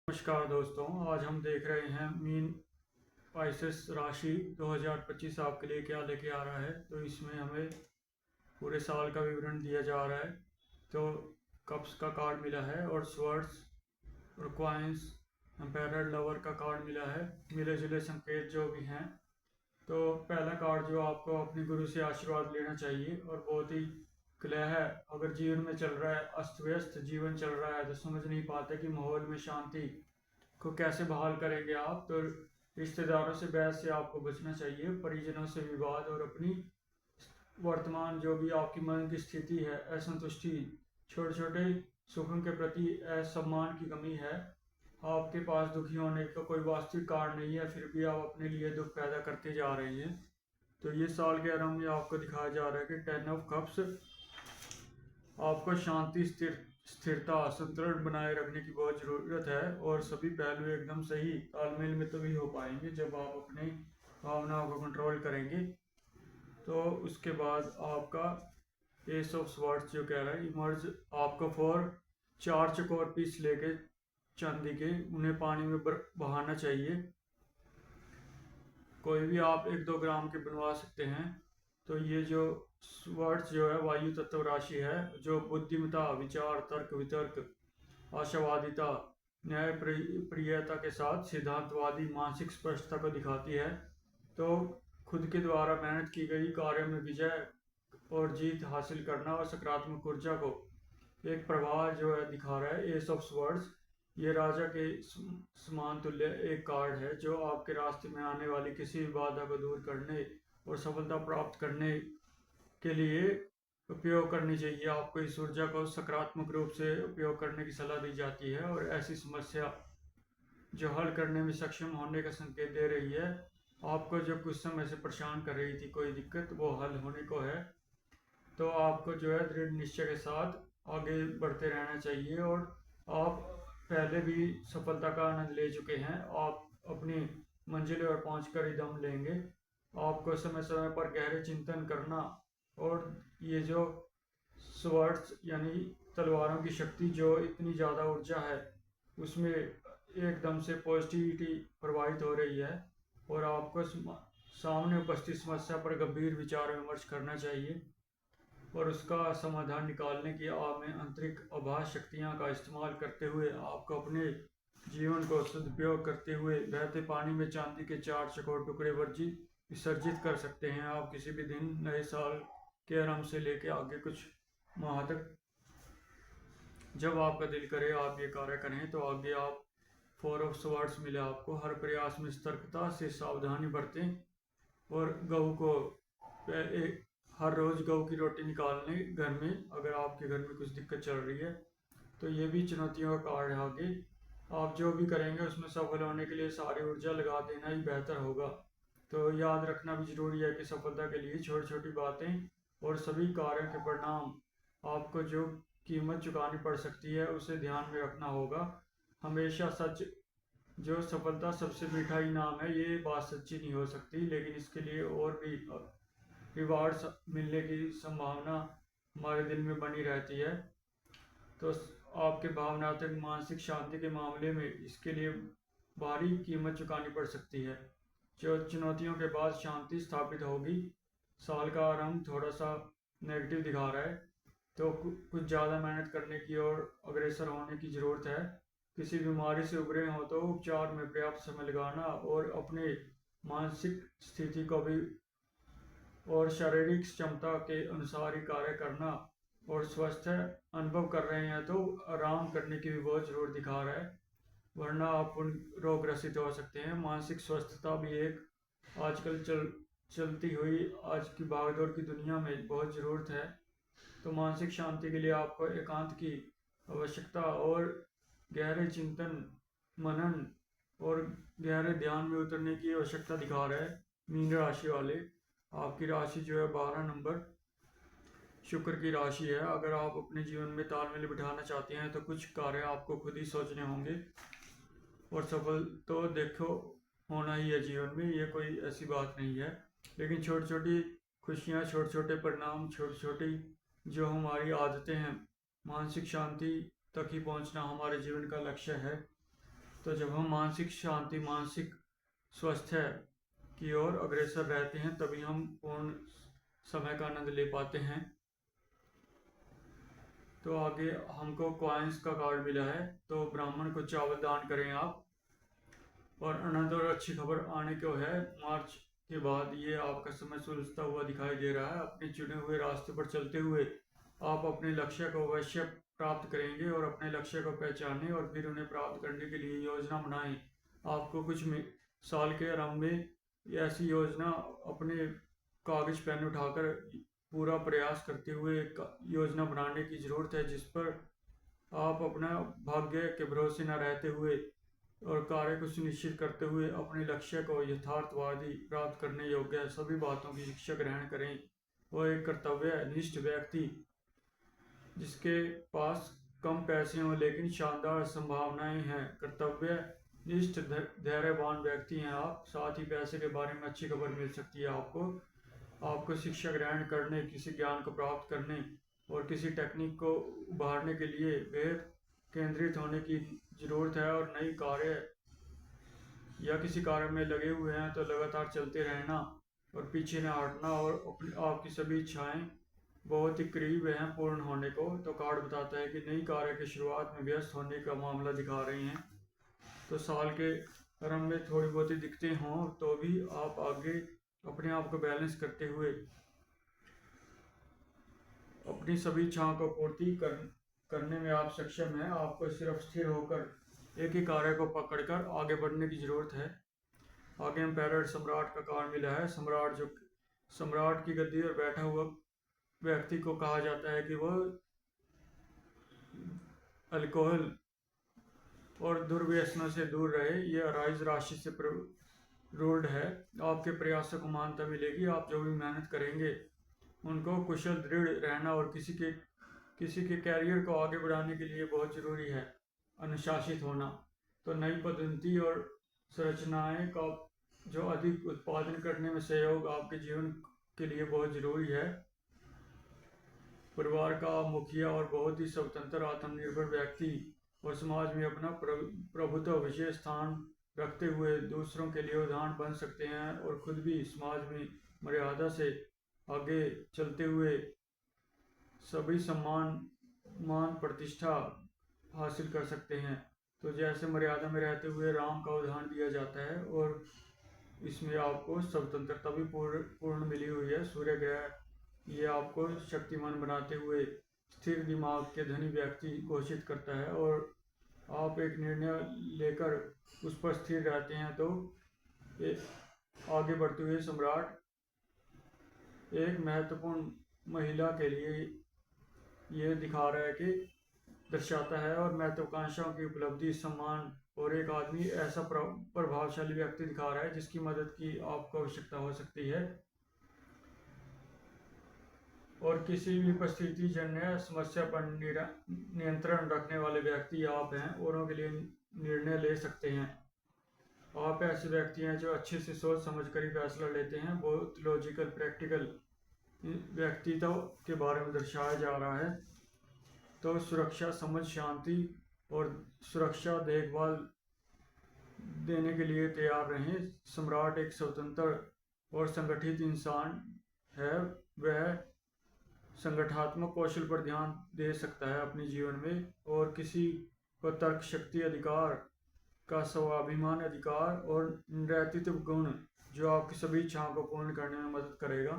नमस्कार दोस्तों, आज हम देख रहे हैं मीन पाइसेस राशि 2025 आपके लिए क्या लेके आ रहा है। तो इसमें हमें पूरे साल का विवरण दिया जा रहा है। तो कप्स का कार्ड मिला है और स्वर्ड्स और क्वाइंस एम्पायर लवर का कार्ड मिला है। मिले जुले संकेत जो भी हैं। तो पहला कार्ड जो आपको अपने गुरु से आशीर्वाद लेना चाहिए और बहुत ही क्लियर है। अगर जीवन में चल रहा है अस्त व्यस्त जीवन चल रहा है तो समझ नहीं पाते कि माहौल में शांति को कैसे बहाल करेंगे आप। तो रिश्तेदारों से बहस से आपको बचना चाहिए, परिजनों से विवाद और अपनी वर्तमान जो भी आपकी मन की स्थिति है असंतुष्टि, छोटे छोटे सुखों के प्रति असम्मान की कमी है। आपके पास दुखी होने का कोई वास्तविक कारण नहीं है, फिर भी आप अपने लिए दुख पैदा करते जा रहे हैं। तो ये साल के आरंभ में आपको दिखाया जा रहा है कि 10 ऑफ कप्स आपको शांति स्थिरता संतुलन बनाए रखने की बहुत ज़रूरत है। और सभी पहलू एकदम सही तालमेल में तभी हो पाएंगे जब आप अपनी भावनाओं को कंट्रोल करेंगे। तो उसके बाद आपका एस ऑफ स्वर्ड्स जो कह रहा है इमर्ज आपको चार चकोर पीस लेके चांदी के उन्हें पानी में बहाना चाहिए। कोई भी आप 1-2 ग्राम के बनवा सकते हैं। तो ये जो स्वर्ड्स जो है वायु तत्व राशि है जो बुद्धिमत्ता, विचार, तर्क वितर्क, आशावादिता, न्याय प्रियता के साथ सिद्धांतवादी मानसिक स्पष्टता को दिखाती है। तो खुद के द्वारा मेहनत की गई कार्य में विजय और जीत हासिल करना और सकारात्मक ऊर्जा को एक प्रवाह जो है दिखा रहा है। एस ऑफ स्वर्ड्स ये राजा के समान तुल्य एक कार्ड है जो आपके रास्ते में आने वाली किसी भी बाधा को दूर करने और सफलता प्राप्त करने के लिए उपयोग करनी चाहिए। आपको इस ऊर्जा को सकारात्मक रूप से उपयोग करने की सलाह दी जाती है और ऐसी समस्या जो हल करने में सक्षम होने का संकेत दे रही है। आपको जो कुछ समय से परेशान कर रही थी कोई दिक्कत, वो हल होने को है। तो आपको जो है दृढ़ निश्चय के साथ आगे बढ़ते रहना चाहिए। और आप पहले भी सफलता का आनंद ले चुके हैं, आप अपनी मंजिल पर पहुंचकर ही दम लेंगे। आपको समय समय पर गहरे चिंतन करना और ये जो स्वर्ड्स यानी तलवारों की शक्ति जो इतनी ज़्यादा ऊर्जा है उसमें एकदम से पॉजिटिविटी प्रवाहित हो रही है। और आपको सामने उपस्थित समस्या पर गंभीर विचार विमर्श करना चाहिए और उसका समाधान निकालने की आप में आंतरिक आभास शक्तियाँ का इस्तेमाल करते हुए आपको अपने जीवन को सदुपयोग करते हुए बहते पानी में चांदी के 4 चकोर टुकड़े विसर्जित कर सकते हैं। आप किसी भी दिन नए साल के आरंभ से लेकर आगे कुछ माह तक जब आपका दिल करे आप ये कार्य करें। तो आगे आप 4 ऑफ स्वर्ड्स मिले आपको। हर प्रयास में सतर्कता से सावधानी बरतें और गऊ को हर रोज गऊ की रोटी निकालने घर में अगर आपके घर में कुछ दिक्कत चल रही है। तो ये भी चुनौतियों का कार्ड है। आगे आप जो भी करेंगे उसमें सफल होने के लिए सारी ऊर्जा लगा देना ही बेहतर होगा। तो याद रखना भी जरूरी है कि सफलता के लिए छोटी छोटी बातें और सभी कार्यों के परिणाम आपको जो कीमत चुकानी पड़ सकती है उसे ध्यान में रखना होगा। हमेशा सच जो सफलता सबसे मीठा इनाम है ये बात सच्ची नहीं हो सकती, लेकिन इसके लिए और भी रिवार्ड्स मिलने की संभावना हमारे दिल में बनी रहती है। तो आपके भावनात्मक मानसिक शांति के मामले में इसके लिए भारी कीमत चुकानी पड़ सकती है। जो चुनौतियों के बाद शांति स्थापित होगी। साल का आरंभ थोड़ा सा नेगेटिव दिखा रहा है, तो कुछ ज़्यादा मेहनत करने की और अग्रसर होने की ज़रूरत है। किसी बीमारी से उभरे हो तो उपचार में पर्याप्त समय लगाना और अपने मानसिक स्थिति को भी और शारीरिक क्षमता के अनुसार ही कार्य करना और स्वस्थ अनुभव कर रहे हैं तो आराम करने की भी बहुत जरूरत दिखा रहा है, वरना आप रोग ग्रसित हो सकते हैं। मानसिक स्वस्थता भी एक आजकल चलती हुई आज की भागदौड़ की दुनिया में बहुत ज़रूरत है। तो मानसिक शांति के लिए आपको एकांत की आवश्यकता और गहरे चिंतन मनन और गहरे ध्यान में उतरने की आवश्यकता दिखा रहा है। मीन राशि वाले आपकी राशि जो है 12 नंबर शुक्र की राशि है। अगर आप अपने जीवन में तालमेल बिठाना चाहते हैं तो कुछ कार्य आपको खुद ही सोचने होंगे और सफल तो देखो होना ही है जीवन में, ये कोई ऐसी बात नहीं है। लेकिन छोटी छोटी खुशियाँ, छोटे छोटे परिणाम, छोटी छोटी जो हमारी आदतें हैं, मानसिक शांति तक ही पहुंचना हमारे जीवन का लक्ष्य है। तो जब हम मानसिक शांति, मानसिक स्वास्थ्य की ओर अग्रसर रहते हैं तभी हम पूर्ण समय का आनंद ले पाते हैं। तो आगे हमको कॉइन्स का कार्ड मिला है, तो ब्राह्मण को चावल दान करें आप। और आनंद और अच्छी खबर आने को है। मार्च के बाद ये आपका समय सुलझता हुआ दिखाई दे रहा है। अपने चुने हुए रास्ते पर चलते हुए आप अपने लक्ष्य को अवश्य प्राप्त करेंगे, और अपने लक्ष्य को पहचानें और फिर उन्हें प्राप्त करने के लिए योजना बनाएं। आपको कुछ साल के आरंभ में ऐसी योजना अपने कागज पेन उठाकर पूरा प्रयास करते हुए एक योजना बनाने की ज़रूरत है, जिस पर आप अपना भाग्य के भरोसे न रहते हुए और कार्य को सुनिश्चित करते हुए अपने लक्ष्य को यथार्थवादी प्राप्त करने योग्य सभी बातों की शिक्षा ग्रहण करें। वह एक कर्तव्यनिष्ठ व्यक्ति, जिसके पास कम पैसे हों लेकिन शानदार संभावनाएं हैं, कर्तव्यनिष्ठ धैर्यवान व्यक्ति हैं आप। साथ ही पैसे के बारे में अच्छी खबर मिल सकती है आपको शिक्षा ग्रहण करने, किसी ज्ञान को प्राप्त करने और किसी टेक्निक को उभारने के लिए वेद केंद्रित होने की ज़रूरत है। और नई कार्य या किसी कार्य में लगे हुए हैं तो लगातार चलते रहना और पीछे न हटना, और अपनी आपकी सभी इच्छाएं बहुत ही करीब हैं पूर्ण होने को। तो कार्ड बताता है कि नई कार्य की शुरुआत में व्यस्त होने का मामला दिखा रहे हैं। तो साल के आरंभ में थोड़ी बहुत ही दिक्कतें हों तो भी आप आगे अपने आप को बैलेंस करते हुए अपनी सभी इच्छाओं को पूर्ति करने में आप सक्षम हैं। आपको सिर्फ स्थिर होकर एक ही कार्य को पकड़कर आगे बढ़ने की ज़रूरत है। आगे एम्पायर सम्राट का कार्ड मिला है। सम्राट की गद्दी पर बैठा हुआ व्यक्ति को कहा जाता है कि वह अल्कोहल और दुर्व्यसनों से दूर रहे। यह राइज राशि से रूल्ड है। आपके प्रयासों को मान्यता मिलेगी। आप जो भी मेहनत करेंगे उनको कुशल दृढ़ रहना और किसी के कैरियर को आगे बढ़ाने के लिए बहुत ज़रूरी है अनुशासित होना। तो नई पद्धति और संरचनाएं का जो अधिक उत्पादन करने में सहयोग आपके जीवन के लिए बहुत ज़रूरी है। परिवार का मुखिया और बहुत ही स्वतंत्र आत्मनिर्भर व्यक्ति और समाज में अपना प्रभुत्व विशेष स्थान रखते हुए दूसरों के लिए उदाहरण बन सकते हैं, और खुद भी समाज में मर्यादा से आगे चलते हुए सभी मान प्रतिष्ठा हासिल कर सकते हैं। तो जैसे मर्यादा में रहते हुए राम का उदाहरण दिया जाता है, और इसमें आपको स्वतंत्रता भी पूर्ण मिली हुई है। सूर्य ग्रह ये आपको शक्तिमान बनाते हुए स्थिर दिमाग के धनी व्यक्ति घोषित करता है, और आप एक निर्णय लेकर उस पर स्थिर रहते हैं तो आगे बढ़ते हुए सम्राट एक महत्वपूर्ण महिला के लिए ये दिखा रहा है कि दर्शाता है, और महत्वाकांक्षाओं की उपलब्धि, सम्मान, और एक आदमी ऐसा प्रभावशाली व्यक्ति दिखा रहा है जिसकी मदद की आपको आवश्यकता हो सकती है। और किसी भी परिस्थिति जन्य समस्या पर नियंत्रण रखने वाले व्यक्ति आप हैं, औरों के लिए निर्णय ले सकते हैं। आप ऐसे व्यक्ति हैं जो अच्छे से सोच समझ कर ही फैसला लेते हैं। बहुत लॉजिकल प्रैक्टिकल व्यक्तित्व के बारे में दर्शाया जा रहा है। तो सुरक्षा, समझ, शांति और सुरक्षा देखभाल देने के लिए तैयार रहें। सम्राट एक स्वतंत्र और संगठित इंसान है। वह संगठनात्मक कौशल पर ध्यान दे सकता है अपने जीवन में, और किसी को तर्क शक्ति, अधिकार का स्वाभिमान, अधिकार और नेतृत्व गुण जो आपकी सभी इच्छाओं को पूर्ण करने में मदद करेगा।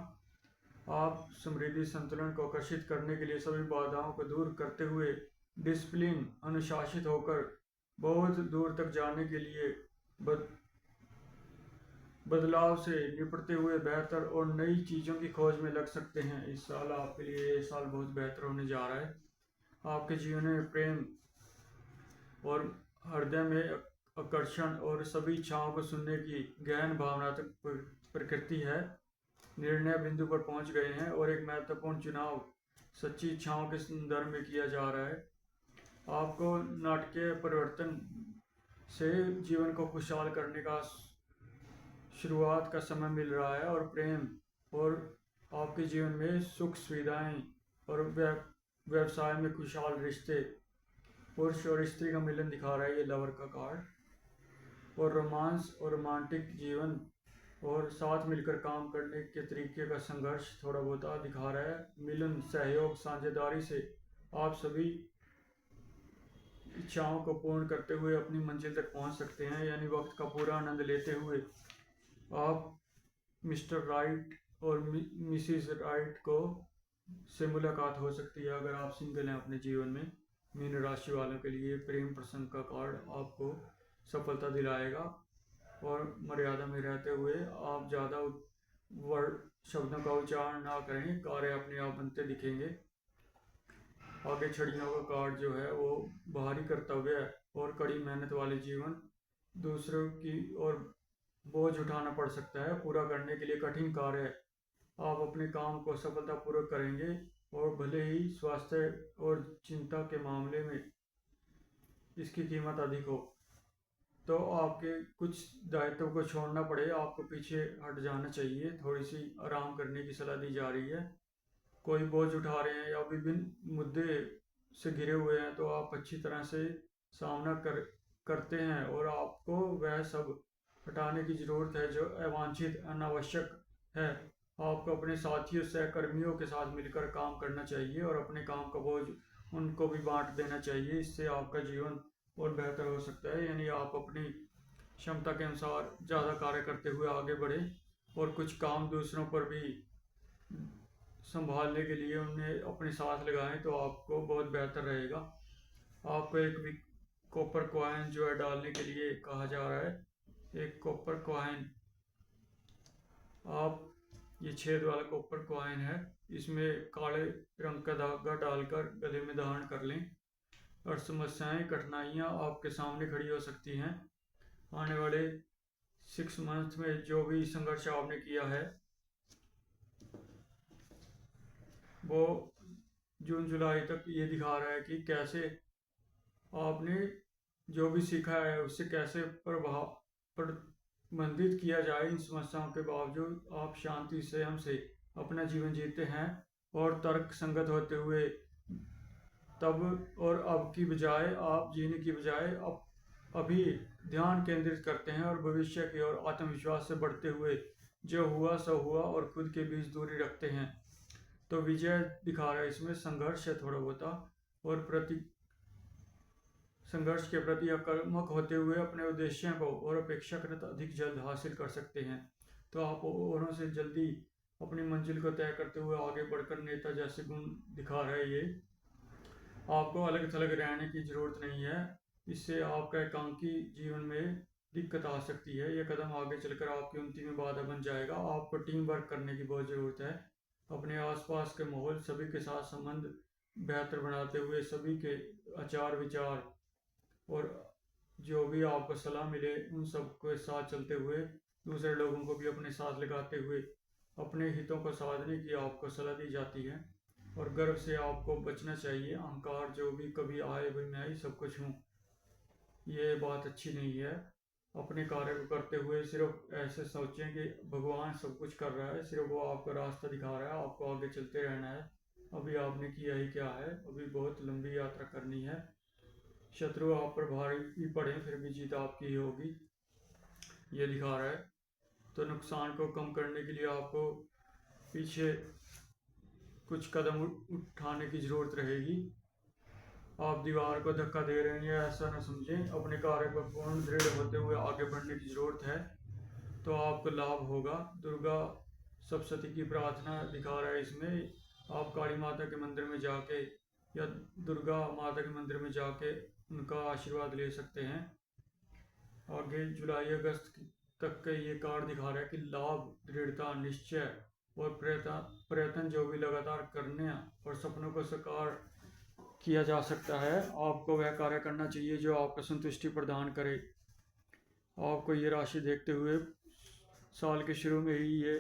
आप समृद्धि संतुलन को आकर्षित करने के लिए सभी बाधाओं को दूर करते हुए डिसिप्लिन, अनुशासित होकर बहुत दूर तक जाने के लिए बदलाव से निपटते हुए बेहतर और नई चीज़ों की खोज में लग सकते हैं। इस साल आपके लिए ये साल बहुत बेहतर होने जा रहा है। आपके जीवन में प्रेम और हृदय में आकर्षण और सभी इच्छाओं को सुनने की गहन भावनात्मक प्रकृति है। निर्णय बिंदु पर पहुंच गए हैं, और एक महत्वपूर्ण चुनाव सच्ची इच्छाओं के संदर्भ में किया जा रहा है। आपको नाटकीय परिवर्तन से जीवन को खुशहाल करने का शुरुआत का समय मिल रहा है, और प्रेम और आपके जीवन में सुख सुविधाएं और व्यवसाय में खुशहाल रिश्ते, पुरुष और स्त्री का मिलन दिखा रहा है ये लवर का कार्ड। और रोमांस और रोमांटिक जीवन और साथ मिलकर काम करने के तरीके का संघर्ष थोड़ा बहुत दिखा रहा है। मिलन, सहयोग, साझेदारी से आप सभी इच्छाओं को पूर्ण करते हुए अपनी मंजिल तक पहुंच सकते हैं, यानी वक्त का पूरा आनंद लेते हुए आप मिस्टर राइट और मिसिस राइट को से मुलाकात हो सकती है अगर आप सिंगल हैं अपने जीवन में। मीन राशि वालों के लिए प्रेम प्रसंग का कार्ड आपको सफलता दिलाएगा और मर्यादा में रहते हुए आप ज़्यादा वर्ड शब्दों का उच्चारण ना करें, कार्य अपने आप बनते दिखेंगे। आगे छड़ियों का कार्ड जो है वो बाहरी कर्तव्य है और कड़ी मेहनत वाले जीवन, दूसरों की और बोझ उठाना पड़ सकता है, पूरा करने के लिए कठिन कार्य है। आप अपने काम को सफलतापूर्वक करेंगे और भले ही स्वास्थ्य और चिंता के मामले में इसकी कीमत अधिक हो तो आपके कुछ दायित्वों को छोड़ना पड़े, आपको पीछे हट जाना चाहिए, थोड़ी सी आराम करने की सलाह दी जा रही है। कोई बोझ उठा रहे हैं या विभिन्न मुद्दे से घिरे हुए हैं तो आप अच्छी तरह से सामना करते हैं और आपको वह सब हटाने की ज़रूरत है जो अवांछित अनावश्यक है। आपको अपने साथियों सहकर्मियों के साथ मिलकर काम करना चाहिए और अपने काम का बोझ उनको भी बांट देना चाहिए, इससे आपका जीवन और बेहतर हो सकता है। यानी आप अपनी क्षमता के अनुसार ज़्यादा कार्य करते हुए आगे बढ़ें और कुछ काम दूसरों पर भी संभालने के लिए उन्हें अपने साथ लगाएं तो आपको बहुत बेहतर रहेगा। आपको एक भी कॉपर कॉइन जो है डालने के लिए कहा जा रहा है, एक कॉपर कॉइन आप ये छेद वाला कॉपर कॉइन है, इसमें काले रंग का धागा डालकर गले में धारण कर लें और समस्याएं कठिनाइयां आपके सामने खड़ी हो सकती हैं। आने वाले 6 मंथ में जो भी संघर्ष आपने किया है वो जून जुलाई तक ये दिखा रहा है कि कैसे आपने जो भी सीखा है उससे कैसे प्रबंधित किया जाए। इन समस्याओं के बावजूद आप शांति से हमसे अपना जीवन जीते हैं और तर्क संगत होते हुए तब और अब की बजाय आप जीने की बजाय अभी ध्यान केंद्रित करते हैं और भविष्य की ओर आत्मविश्वास से बढ़ते हुए जो हुआ सो हुआ और खुद के बीच दूरी रखते हैं। तो विजय दिखा रहा है, इसमें संघर्ष है थोड़ा बहुत और संघर्ष के प्रति आक्रामक होते हुए अपने उद्देश्यों को और अपेक्षाकृत अधिक जल्द हासिल कर सकते हैं। तो आप औरों से जल्दी अपनी मंजिल को तय करते हुए आगे बढ़कर नेता जैसे गुण दिखा रहा है। ये आपको अलग थलग रहने की ज़रूरत नहीं है, इससे आपका एकांकी जीवन में दिक्कत आ सकती है। यह कदम आगे चलकर आपकी उन्नति में बाधा बन जाएगा। आपको टीम वर्क करने की बहुत ज़रूरत है। अपने आसपास के माहौल सभी के साथ संबंध बेहतर बनाते हुए सभी के आचार विचार और जो भी आपको सलाह मिले उन सब के साथ चलते हुए दूसरे लोगों को भी अपने साथ लगाते हुए अपने हितों को साधने की आपको सलाह दी जाती है। और गर्व से आपको बचना चाहिए, अहंकार जो भी कभी आए भाई मैं ही सब कुछ हूँ, ये बात अच्छी नहीं है। अपने कार्य को करते हुए सिर्फ ऐसे सोचें कि भगवान सब कुछ कर रहा है, सिर्फ वो आपको रास्ता दिखा रहा है, आपको आगे चलते रहना है। अभी आपने किया ही क्या है, अभी बहुत लंबी यात्रा करनी है। शत्रु आप पर भारी भी पड़े फिर भी जीत आपकी ही होगी, ये दिखा रहा है। तो नुकसान को कम करने के लिए आपको पीछे कुछ कदम उठाने की ज़रूरत रहेगी। आप दीवार को धक्का दे रहे हैं ऐसा न समझें, अपने कार्य पर पूर्ण दृढ़ होते हुए आगे बढ़ने की ज़रूरत है तो आपको लाभ होगा। दुर्गा सप्तशती की प्रार्थना दिखा रहा है, इसमें आप काली माता के मंदिर में जाके या दुर्गा माता के मंदिर में जाके उनका आशीर्वाद ले सकते हैं। आगे जुलाई अगस्त तक के ये कार्ड दिखा रहा है कि लाभ, दृढ़ता, निश्चय और प्रयत्न जो भी लगातार करने और सपनों को साकार किया जा सकता है, आपको वह कार्य करना चाहिए जो आपको संतुष्टि प्रदान करे। आपको ये राशि देखते हुए साल के शुरू में ही ये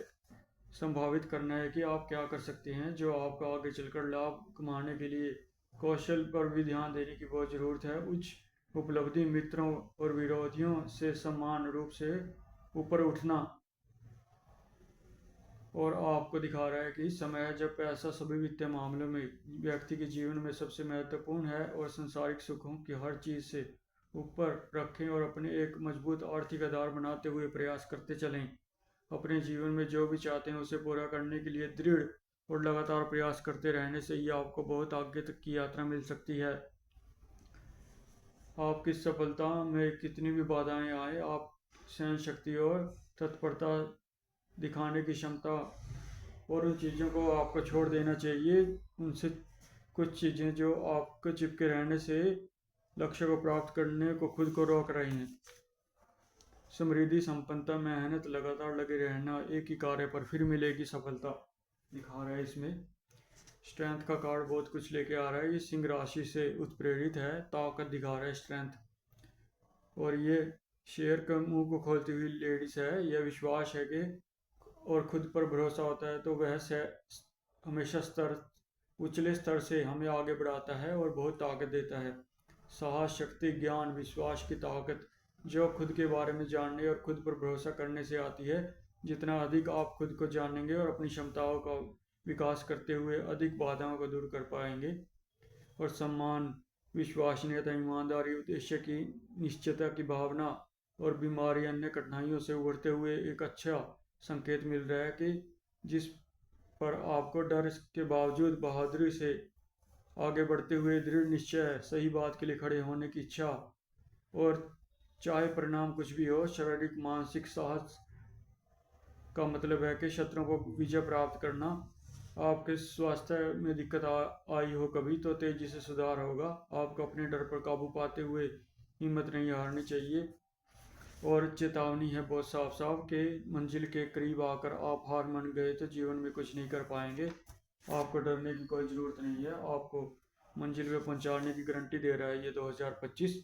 संभावित करना है कि आप क्या कर सकते हैं जो आपको आगे चलकर लाभ कमाने के लिए कौशल पर भी ध्यान देने की बहुत ज़रूरत है। उच्च उपलब्धि, मित्रों और विरोधियों से समान रूप से ऊपर उठना और आपको दिखा रहा है कि समय है जब पैसा सभी वित्तीय मामलों में व्यक्ति के जीवन में सबसे महत्वपूर्ण है और संसारिक सुखों की हर चीज़ से ऊपर रखें और अपने एक मजबूत आर्थिक आधार बनाते हुए प्रयास करते चलें। अपने जीवन में जो भी चाहते हैं उसे पूरा करने के लिए दृढ़ और लगातार प्रयास करते रहने से ही आपको बहुत आगे तक की यात्रा मिल सकती है। आपकी सफलता में कितनी भी बाधाएं आए, आप सहन शक्ति और तत्परता दिखाने की क्षमता और उन चीज़ों को आपको छोड़ देना चाहिए, उनसे कुछ चीज़ें जो आपको चिपके रहने से लक्ष्य को प्राप्त करने को खुद को रोक रही हैं। समृद्धि, संपन्नता, मेहनत, लगातार लगे रहना, एक ही कार्य पर फिर मिलेगी सफलता दिखा रहा है इसमें। स्ट्रेंथ का कार्ड बहुत कुछ लेके आ रहा है, ये सिंह राशि से उत्प्रेरित है, ताकत दिखा रहा है स्ट्रेंथ। और ये शेर का मुंह को खोलती हुई लेडीज है, यह विश्वास है कि और खुद पर भरोसा होता है तो वह हमेशा उछले स्तर से हमें आगे बढ़ाता है और बहुत ताकत देता है। साहस, शक्ति, ज्ञान, विश्वास की ताकत जो खुद के बारे में जानने और खुद पर भरोसा करने से आती है। जितना अधिक आप खुद को जानेंगे और अपनी क्षमताओं का विकास करते हुए अधिक बाधाओं को दूर कर पाएंगे। और सम्मान, विश्वसनीयता, ईमानदारी, उद्देश्य की निश्चयता की भावना और बीमारी अन्य कठिनाइयों से उभरते हुए एक अच्छा संकेत मिल रहा है कि जिस पर आपको डर के बावजूद बहादुरी से आगे बढ़ते हुए दृढ़ निश्चय, सही बात के लिए खड़े होने की इच्छा और चाहे परिणाम कुछ भी हो, शारीरिक मानसिक साहस का मतलब है कि शत्रुओं को विजय प्राप्त करना। आपके स्वास्थ्य में दिक्कत आई हो कभी तो तेजी से सुधार होगा। आपको अपने डर पर काबू पाते हुए हिम्मत नहीं हारनी चाहिए। और चेतावनी है बहुत साफ साफ कि मंजिल के करीब आकर आप हार मान गए तो जीवन में कुछ नहीं कर पाएंगे। आपको डरने की कोई ज़रूरत नहीं है, आपको मंजिल पे पहुंचाने की गारंटी दे रहा है ये 2025।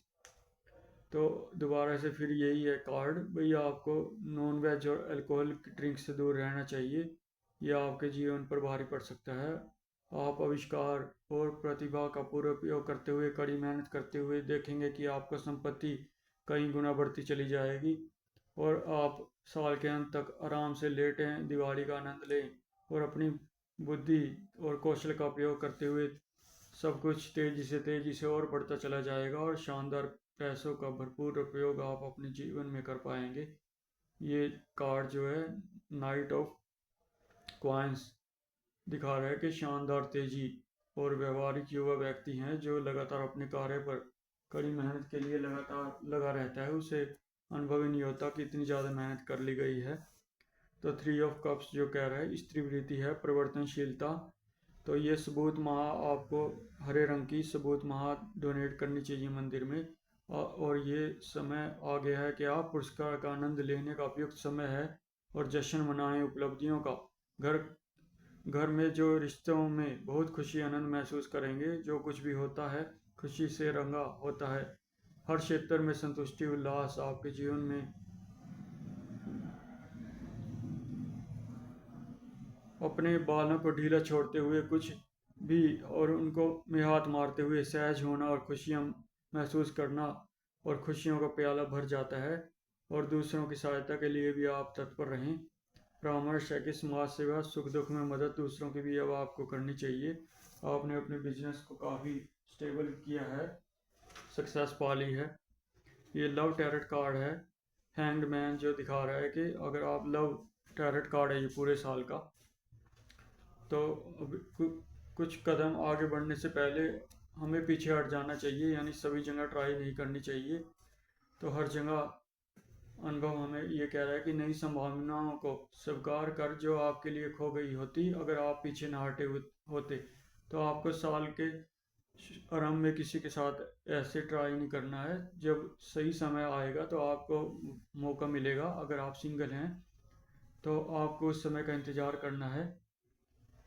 तो दोबारा से फिर यही है कार्ड, भाई आपको नॉन वेज और अल्कोहलिक ड्रिंक से दूर रहना चाहिए, यह आपके जीवन पर भारी पड़ सकता है। आप आविष्कार और प्रतिभा का पूरा उपयोग करते हुए, कड़ी मेहनत करते हुए देखेंगे कि आपको संपत्ति कई गुना बढ़ती चली जाएगी और आप साल के अंत तक आराम से लेटें, दिवाली का आनंद लें और अपनी बुद्धि और कौशल का प्रयोग करते हुए सब कुछ तेजी से और बढ़ता चला जाएगा और शानदार पैसों का भरपूर उपयोग आप अपने जीवन में कर पाएंगे। ये कार्ड जो है नाइट ऑफ क्वाइंस दिखा रहा है कि शानदार तेजी और व्यवहारिक युवा व्यक्ति हैं जो लगातार अपने कार्य पर कड़ी मेहनत के लिए लगातार लगा रहता है, उसे अनुभव ही नहीं होता कि इतनी ज़्यादा मेहनत कर ली गई है। तो 3 ऑफ कप्स जो कह रहा है स्त्री वृत्ति है, परिवर्तनशीलता। तो ये सबूत महा आपको हरे रंग की सबूत महा डोनेट करनी चाहिए मंदिर में। और ये समय आ गया है कि आप पुरस्कार का आनंद लेने का उपयुक्त समय है और जश्न मनाएं उपलब्धियों का। घर में जो रिश्तों में बहुत खुशी आनंद महसूस करेंगे, जो कुछ भी होता है खुशी से रंगा होता है। हर क्षेत्र में संतुष्टि उल्लास आपके जीवन में अपने बालों को ढीला छोड़ते हुए कुछ भी और उनको में हाथ मारते हुए सहज होना और खुशियाँ महसूस करना और खुशियों का प्याला भर जाता है। और दूसरों की सहायता के लिए भी आप तत्पर रहें। परामर्श है कि समाज सेवा, सुख दुख में मदद दूसरों की भी अब आपको करनी चाहिए। आपने अपने बिजनेस को काफ़ी स्टेबल किया है, सक्सेस पा ली है। ये लव टैरेट कार्ड है, हैंग्ड मैन, जो दिखा रहा है कि अगर आप लव टैरेट कार्ड है ये पूरे साल का, तो कुछ कदम आगे बढ़ने से पहले हमें पीछे हट जाना चाहिए, यानी सभी जगह ट्राई नहीं करनी चाहिए। तो हर जगह अनुभव हमें ये कह रहा है कि नई संभावनाओं को स्वीकार कर जो आपके लिए खो गई होती अगर आप पीछे ना हटे होते। तो आपको साल के आरंभ में किसी के साथ ऐसे ट्राई नहीं करना है, जब सही समय आएगा तो आपको मौका मिलेगा। अगर आप सिंगल हैं तो आपको उस समय का इंतज़ार करना है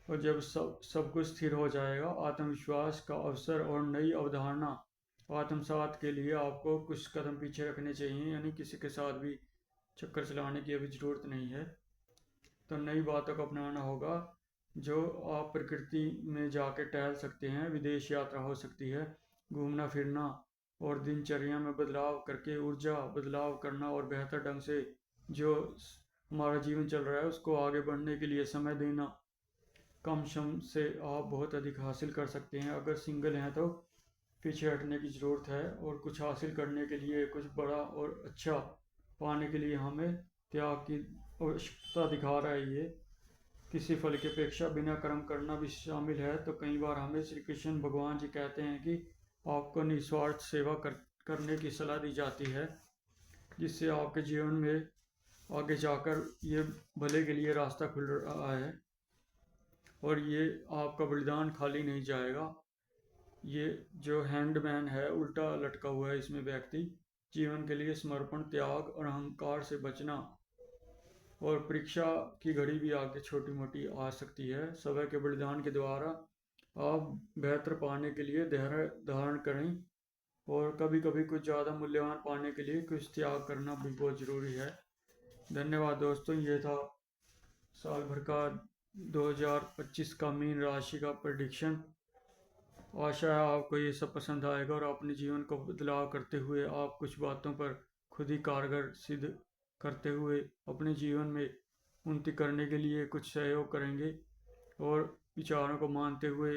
और जब सब कुछ स्थिर हो जाएगा, आत्मविश्वास का अवसर और नई अवधारणा आत्मसात के लिए आपको कुछ कदम पीछे रखने चाहिए, यानी किसी के साथ भी चक्कर चलाने की अभी ज़रूरत नहीं है। तो नई बातों को अपनाना होगा, जो आप प्रकृति में जाके टहल सकते हैं, विदेश यात्रा हो सकती है, घूमना फिरना और दिनचर्या में बदलाव करके ऊर्जा बदलाव करना और बेहतर ढंग से जो हमारा जीवन चल रहा है उसको आगे बढ़ने के लिए समय देना। कम श्रम से आप बहुत अधिक हासिल कर सकते हैं। अगर सिंगल हैं तो पीछे हटने की ज़रूरत है और कुछ हासिल करने के लिए, कुछ बड़ा और अच्छा पाने के लिए हमें त्याग की आवश्यकता दिखा रहा है। ये किसी फल की अपेक्षा बिना कर्म करना भी शामिल है। तो कई बार हमें श्री कृष्ण भगवान जी कहते हैं कि आपको निस्वार्थ सेवा करने की सलाह दी जाती है, जिससे आपके जीवन में आगे जाकर ये भले के लिए रास्ता खुल रहा है और ये आपका बलिदान खाली नहीं जाएगा। ये जो हैंडमैन है उल्टा लटका हुआ है, इसमें व्यक्ति जीवन के लिए समर्पण, त्याग और अहंकार से बचना, और परीक्षा की घड़ी भी आगे छोटी मोटी आ सकती है। समय के बलिदान के द्वारा आप बेहतर पाने के लिए धैर्य धारण करें, और कभी कभी कुछ ज़्यादा मूल्यवान पाने के लिए कुछ त्याग करना भी बहुत ज़रूरी है। धन्यवाद दोस्तों, ये था साल भर का 2025 का मीन राशि का प्रेडिक्शन। आशा है आपको ये सब पसंद आएगा और अपने जीवन को बदलाव करते हुए आप कुछ बातों पर खुद ही कारगर सिद्ध करते हुए अपने जीवन में उन्नति करने के लिए कुछ सहयोग करेंगे, और विचारों को मानते हुए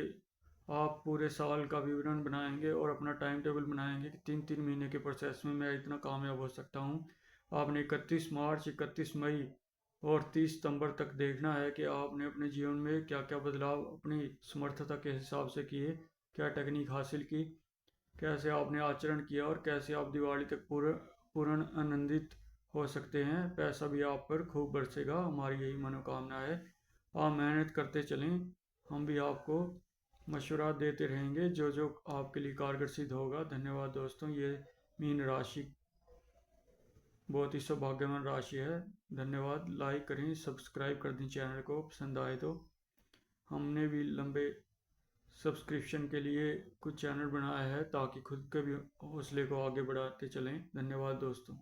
आप पूरे साल का विवरण बनाएंगे और अपना टाइम टेबल बनाएंगे कि 3-3 महीने के प्रोसेस में मैं इतना कामयाब हो सकता हूँ। आपने 31 मार्च, 31 मई और 30 सितंबर तक देखना है कि आपने अपने जीवन में क्या क्या बदलाव अपनी समर्थता के हिसाब से किए, क्या टेक्निक हासिल की, कैसे आपने आचरण किया और कैसे आप दिवाली तक पूर्ण आनंदित हो सकते हैं। पैसा भी आप पर खूब बरसेगा, हमारी यही मनोकामना है। आप मेहनत करते चलें, हम भी आपको मशवरा देते रहेंगे जो जो आपके लिए कारगर सिद्ध होगा। धन्यवाद दोस्तों, ये मीन राशि बहुत ही सौभाग्यवान राशि है। धन्यवाद। लाइक करें, सब्सक्राइब कर दें चैनल को, पसंद आए तो। हमने भी लंबे सब्सक्रिप्शन के लिए कुछ चैनल बनाया है ताकि खुद के भी हौसले को आगे बढ़ाते चलें। धन्यवाद दोस्तों।